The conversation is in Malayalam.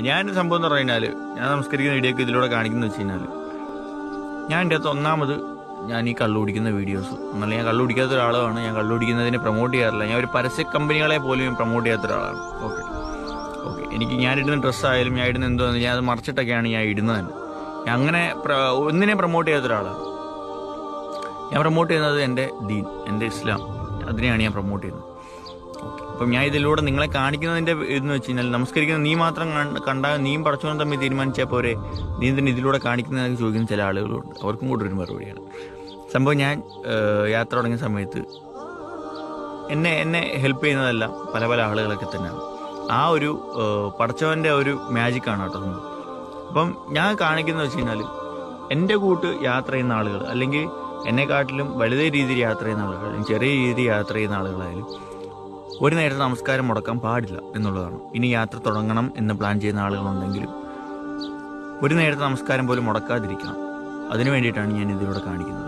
ഞാൻ സംഭവം എന്ന് പറഞ്ഞാൽ ഞാൻ നമസ്കരിക്കുന്ന വീഡിയോക്ക് ഇതിലൂടെ കാണിക്കുന്നത് വെച്ച് കഴിഞ്ഞാൽ ഞാൻ എൻ്റെ അകത്ത് ഒന്നാമത് ഞാൻ ഈ കള്ളു കുടിക്കുന്ന വീഡിയോസ് എന്നാൽ ഞാൻ കള്ളു കുടിക്കാത്ത ഒരാളാണ്. ഞാൻ കള്ളു കുടിക്കുന്നതിനെ പ്രൊമോട്ട് ചെയ്യാറില്ല. ഞാൻ ഒരു പരസ്യ കമ്പനികളെ പോലും പ്രൊമോട്ട് ചെയ്യാത്ത ഒരാളാണ്. ഓക്കെ എനിക്ക് ഞാൻ ഇടുന്ന ഡ്രസ്സായാലും ഞാൻ ഇടുന്ന എന്തോ ഞാൻ അത് മറച്ചിട്ടൊക്കെയാണ് ഞാൻ ഇടുന്നത് തന്നെ. ഞാൻ അങ്ങനെ ഒന്നിനെ പ്രൊമോട്ട് ചെയ്യാത്ത ഒരാളാണ്. ഞാൻ പ്രൊമോട്ട് ചെയ്യുന്നത് എൻ്റെ ദീൻ, എൻ്റെ ഇസ്ലാം, അതിനെയാണ് ഞാൻ പ്രൊമോട്ട് ചെയ്യുന്നത്. അപ്പം ഞാൻ ഇതിലൂടെ നിങ്ങളെ കാണിക്കുന്നതിൻ്റെ ഇതെന്ന് വെച്ച് കഴിഞ്ഞാൽ നമസ്കരിക്കുന്ന നീ മാത്രം കണ്ടാൽ നീയും പടച്ചവനും തമ്മിൽ തീരുമാനിച്ചാൽ പോരെ, നീ തന്നെ ഇതിലൂടെ കാണിക്കുന്നതൊക്കെ ചോദിക്കുന്ന ചില ആളുകളുണ്ട്. അവർക്കും കൂടെ ഒരു മറുപടിയാണ്. സംഭവം ഞാൻ യാത്ര തുടങ്ങിയ സമയത്ത് എന്നെ ഹെൽപ്പ് ചെയ്യുന്നതെല്ലാം പല പല ആളുകളൊക്കെ തന്നെയാണ്. ആ ഒരു പടച്ചവൻ്റെ ഒരു മാജിക്കാണ് കേട്ടോ സംഭവം. അപ്പം ഞാൻ കാണിക്കുന്നത് വെച്ച് കഴിഞ്ഞാൽ എൻ്റെ കൂട്ട് യാത്ര ചെയ്യുന്ന ആളുകൾ, അല്ലെങ്കിൽ എന്നെക്കാട്ടിലും വലുതേ രീതിയിൽ യാത്ര ചെയ്യുന്ന ആളുകൾ, അല്ലെങ്കിൽ ചെറിയ രീതിയിൽ യാത്ര ചെയ്യുന്ന ആളുകളായാലും ഒരു നേരത്തെ നമസ്കാരം മുടക്കാൻ പാടില്ല എന്നുള്ളതാണ്. ഇനി യാത്ര തുടങ്ങണം എന്ന് പ്ലാൻ ചെയ്യുന്ന ആളുകളുണ്ടെങ്കിലും ഒരു നേരത്തെ നമസ്കാരം പോലും മുടക്കാതിരിക്കണം. അതിനു വേണ്ടിയിട്ടാണ് ഞാൻ ഇതിലൂടെ കാണിക്കുന്നത്.